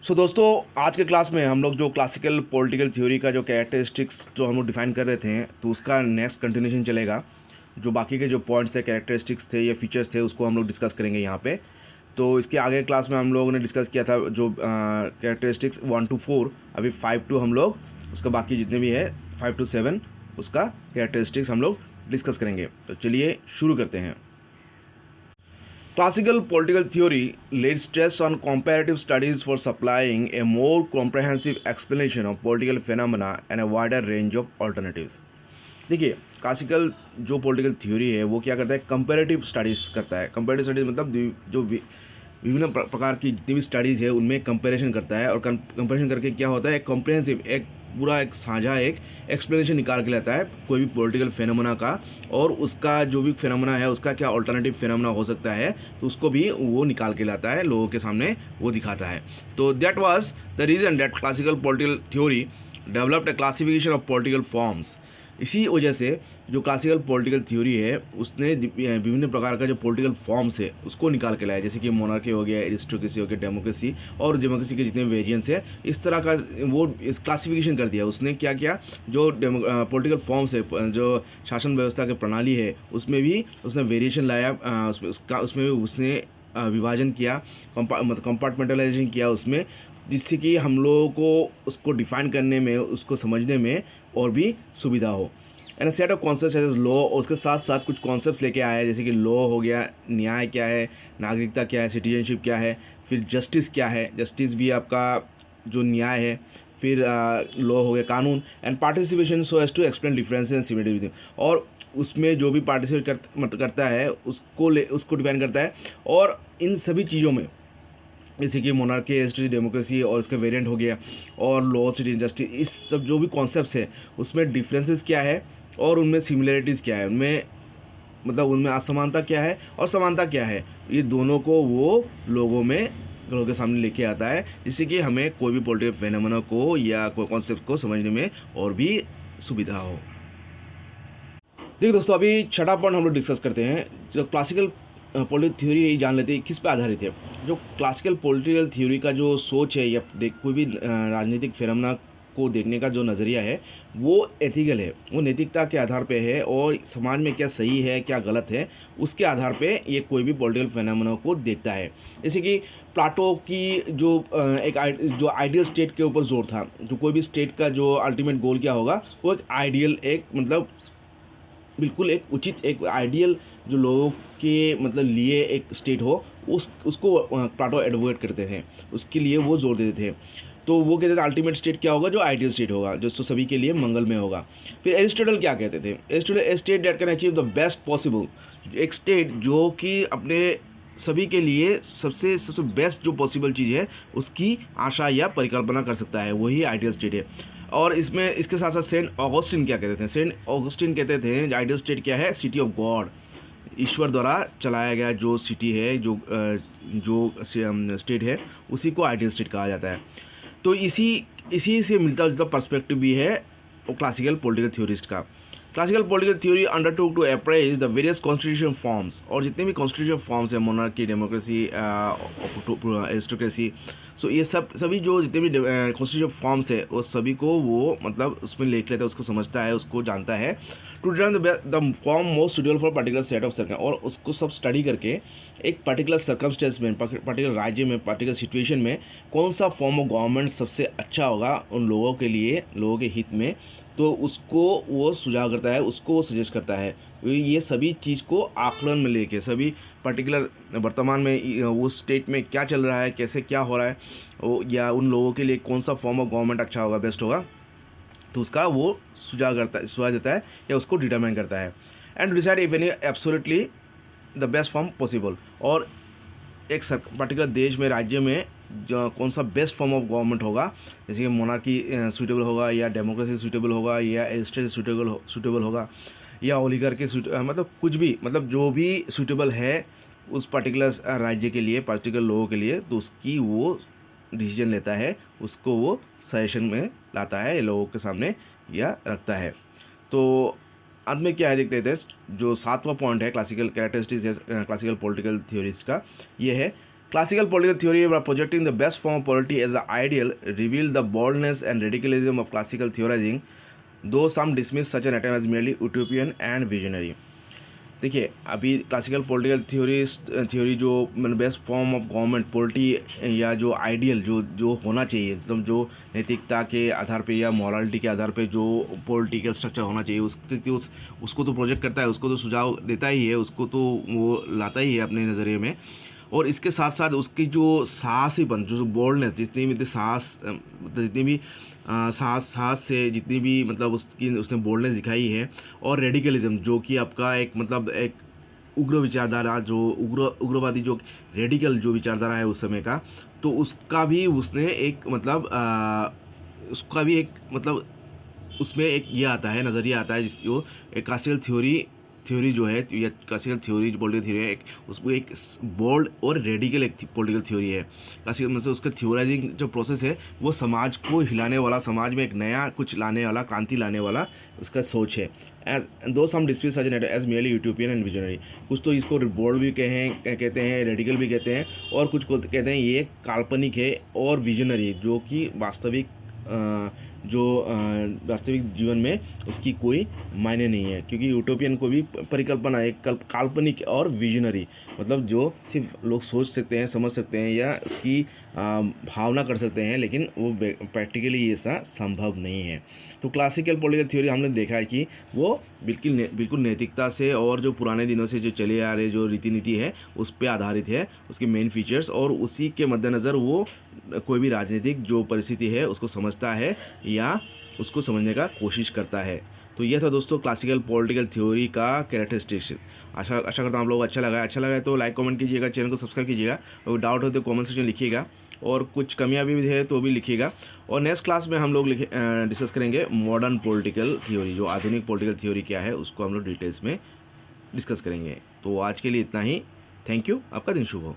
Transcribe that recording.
दोस्तों, आज के क्लास में हम लोग जो क्लासिकल पॉलिटिकल थ्योरी का जो कैरेक्टरिस्टिक्स जो हम लोग डिफाइन कर रहे थे, तो उसका नेक्स्ट कंटिन्यूशन चलेगा। जो बाकी के जो पॉइंट्स थे, कैरेक्टरिस्टिक्स थे या फीचर्स थे, उसको हम लोग डिस्कस करेंगे यहाँ पे। तो इसके आगे क्लास में हम लोगों ने डिस्कस किया था जो कैरेक्टरिस्टिक्स 1 to 4, अभी 5 to हम लोग उसका बाकी जितने भी है 5 to 7 उसका कैरेक्टरिस्टिक्स हम लोग डिस्कस करेंगे। तो चलिए शुरू करते हैं। Classical political theory laid stress on comparative studies for supplying a more comprehensive explanation of political phenomena and a wider range of alternatives. देखिए, क्लासिकल जो पॉलिटिकल थ्योरी है वो क्या करता है, कंपैरेटिव स्टडीज़ करता है। कंपैरेटिव स्टडीज़ मतलब जो विभिन्न प्रकार की जितनी भी स्टडीज़ है उनमें कंपैरिजन करता है, और कंपैरिजन करके क्या होता है, कॉम्प्रिहेंसिव एक पूरा एक साझा एक एक्सप्लेनेशन निकाल के लाता है कोई भी पॉलिटिकल फेनोमेना का, और उसका जो भी फेनोमेना है उसका क्या अल्टरनेटिव फेनोमेना हो सकता है, तो उसको भी वो निकाल के लाता है, लोगों के सामने वो दिखाता है। तो that was the reason that classical political theory developed a classification of political forms. इसी वजह से जो क्लासिकल पॉलिटिकल थ्योरी है उसने विभिन्न प्रकार का जो पॉलिटिकल फॉर्म्स है उसको निकाल के लाया, जैसे कि मोनार्की हो गया, एरिस्टोक्रेसी हो गया, डेमोक्रेसी, और डेमोक्रेसी के जितने वेरिएंट्स है, इस तरह का वो इस क्लासिफिकेशन कर दिया उसने। क्या किया, जो पॉलिटिकल फॉर्म्स है, जो शासन व्यवस्था की प्रणाली है, उसमें भी उसने वेरिएशन लाया, उसमें भी उसने विभाजन किया, कंपार्टमेंटलाइजेशन किया उसमें, जिससे कि हम लोगों को उसको डिफाइन करने में, उसको समझने में और भी सुविधा हो। And set of concept as law, और उसके साथ साथ कुछ कॉन्सेप्ट्स लेके आया है, जैसे कि लॉ हो गया, न्याय क्या है, नागरिकता क्या है, सिटीजनशिप क्या है, फिर जस्टिस क्या है, जस्टिस भी आपका जो न्याय है, फिर लॉ हो गया कानून, and participation so as to explain differences and similarity, और उसमें जो भी पार्टिसिपेट करता है उसको डिफाइन करता है। और इन सभी चीज़ों में जैसे कि मोनार्की, एरिस्टोक्रेसी, डेमोक्रेसी और उसका वेरिएंट हो गया, और लॉ, सिटी, जस्टिस, इस सब जो भी कॉन्सेप्ट्स है उसमें डिफरेंसेस क्या है और उनमें सिमिलरिटीज़ क्या है, उनमें मतलब उनमें असमानता क्या है और समानता क्या है, ये दोनों को वो लोगों के सामने लेके आता है, जिससे कि हमें कोई भी पॉलिटिकल फेनोमेना को या कोई कॉन्सेप्ट को समझने में और भी सुविधा हो। देखिए दोस्तों, अभी छठा पॉइंट हम लोग डिस्कस करते हैं। जो क्लासिकल पॉलिटिकल थ्योरी है, जान लेते हैं किस पे आधारित है। जो क्लासिकल पॉलिटिकल थ्योरी का जो सोच है या कोई भी राजनीतिक फेनोमेना को देखने का जो नज़रिया है वो एथिकल है, वो नैतिकता के आधार पे है, और समाज में क्या सही है क्या गलत है उसके आधार पे ये कोई भी पॉलिटिकल फेनोमेना को देखता है। जैसे कि प्लाटो की जो जो आइडियल स्टेट के ऊपर जोर था, जो कोई भी स्टेट का जो अल्टीमेट गोल क्या होगा, वो एक आइडियल, एक मतलब बिल्कुल एक उचित, एक आइडियल जो लोगों के मतलब लिए एक स्टेट हो, उसको प्लाटो एडवोकेट करते थे, उसके लिए वो जोर देते थे। तो वो कहते थे अल्टीमेट स्टेट क्या होगा, जो आइडियल स्टेट होगा, जो सभी के लिए मंगलमय होगा। फिर एरिस्टोटल क्या कहते थे, Aristotle A state that can achieve the best possible, एक स्टेट जो कि अपने सभी के लिए सबसे बेस्ट जो पॉसिबल चीज़ है उसकी आशा या परिकल्पना कर सकता है, वही आइडियल स्टेट है। और इसमें इसके साथ साथ सेंट ऑगस्टिन क्या कहते थे, सेंट ऑगस्टिन कहते थे आइडियल स्टेट क्या है, सिटी ऑफ गॉड, ईश्वर द्वारा चलाया गया जो सिटी है, जो स्टेट है, उसी को आइडियल स्टेट कहा जाता है। तो इसी से मिलता जुलता पर्सपेक्टिव भी है क्लासिकल पॉलिटिकल थ्योरिस्ट का। Classical political theory undertook to appraise the various constitution forms, और जितने भी कॉन्स्टिट्यूशन फॉर्म्स है, मोनार्की, डेमोक्रेसी, एरिस्टोक्रेसी, सो ये सभी जो जितने भी कॉन्स्टिट्यूशन फॉर्म्स है वो सभी को वो मतलब उसमें लिख लेता है, उसको समझता है, उसको जानता है, to determine the form most suitable for particular set of circum, और उसको सब स्टडी करके एक पर्टिकुलर सर्कमस्टेंस में, पर्टिकुलर राज्य में, पर्टिकुलर सिचुएशन में कौन सा फॉर्म ऑफ गवर्नमेंट सबसे अच्छा होगा उन लोगों के लिए, लोगों के हित में, तो उसको वो सुझाव करता है, उसको वो सजेस्ट करता है। ये सभी चीज़ को आकलन में लेके, सभी पर्टिकुलर वर्तमान में वो स्टेट में क्या चल रहा है, कैसे क्या हो रहा है, या उन लोगों के लिए कौन सा फॉर्म ऑफ गवर्नमेंट अच्छा होगा, बेस्ट होगा, तो उसका वो सुझाव देता है या उसको डिटरमाइन करता है। And decide if any absolutely the best form possible, और एक पर्टिकुलर देश में, राज्य में जो कौन सा बेस्ट फॉर्म ऑफ गवर्नमेंट होगा, जैसे कि मोनार्की सूटेबल होगा, या डेमोक्रेसी सूटेबल होगा, या एरिस्टोक्रेसी सूटेबल होगा, या ओलिगार्की मतलब कुछ भी, मतलब जो भी सूटेबल है उस पर्टिकुलर राज्य के लिए, पर्टिकुलर लोगों के लिए, तो उसकी वो डिसीजन लेता है, उसको वो सजेशन में लाता है लोगों के सामने या रखता है। तो अंत में क्या है देखते हैं, जो 7वां पॉइंट है classical characteristics classical political theories का, ये है Classical political theory by projecting the best form of polity as an ideal reveal the boldness and radicalism of classical theorizing, though some dismiss such an attempt as merely utopian and visionary. देखिए अभी classical political theory जो मतलब best form of government polity या जो ideal जो जो होना चाहिए मतलब जो नैतिकता के आधार पे या मॉरलिटी के आधार पे जो पॉलिटिकल स्ट्रक्चर होना चाहिए उसको तो प्रोजेक्ट करता है, उसको तो सुझाव देता ही है, उसको तो वो लाता ही है अपने नज़रिए में। और इसके साथ साथ उसकी जो साहसीपन जो बोल्डनेस जितनी भी साहस जितनी भी साहस से जितनी भी मतलब उसने बोल्डनेस दिखाई है, और रेडिकलिज्म जो कि आपका एक मतलब एक उग्र विचारधारा जो उग्रवादी जो रेडिकल जो विचारधारा है उस समय का, तो उसका भी उसने एक मतलब उसका भी एक मतलब उसमें एक ये आता है नज़रिया आता है जिसको एक क्लासिकल थ्योरी जो है या क्लासिकल थ्योरी जो पॉलिटिकल थ्योरी है उसको एक बोल्ड और रेडिकल एक पॉलिटिकल थ्योरी है। क्लासिकल मतलब उसका थ्योराइजिंग जो प्रोसेस है वो समाज को हिलाने वाला, समाज में एक नया कुछ लाने वाला, क्रांति लाने वाला उसका सोच है। As to some dispute such as merely utopian and visionary, कुछ तो इसको बोल्ड भी कहते हैं, रेडिकल भी कहते हैं, और कुछ को कहते हैं ये काल्पनिक है और विजनरी जो कि वास्तविक जीवन में उसकी कोई मायने नहीं है, क्योंकि यूटोपियन को भी परिकल्पना है काल्पनिक और विजनरी मतलब जो सिर्फ लोग सोच सकते हैं, समझ सकते हैं या उसकी भावना कर सकते हैं, लेकिन वो प्रैक्टिकली ऐसा संभव नहीं है। तो क्लासिकल पॉलिटिकल थ्योरी हमने देखा है कि वो बिल्कुल नैतिकता से और जो पुराने दिनों से जो चले आ रहे जो रीति नीति है उस पर आधारित है, उसके मेन फीचर्स, और उसी के मद्देनज़र वो कोई भी राजनीतिक जो परिस्थिति है उसको समझता है या उसको समझने का कोशिश करता है। तो यह था दोस्तों क्लासिकल पॉलिटिकल थ्योरी का कैरेक्टरिस्टिक्स। आशा करता हूँ आप लोगों को अच्छा लगा है तो लाइक कमेंट कीजिएगा, चैनल को सब्सक्राइब कीजिएगा, और डाउट हो तो कमेंट सेक्शन लिखिएगा, और कुछ कमियां भी है तो भी लिखिएगा। और नेक्स्ट क्लास में हम लोग डिस्कस करेंगे मॉडर्न पॉलिटिकल थ्योरी, जो आधुनिक पॉलिटिकल थ्योरी क्या है उसको हम लोग डिटेल्स में डिस्कस करेंगे। तो आज के लिए इतना ही। थैंक यू, आपका दिन शुभ हो।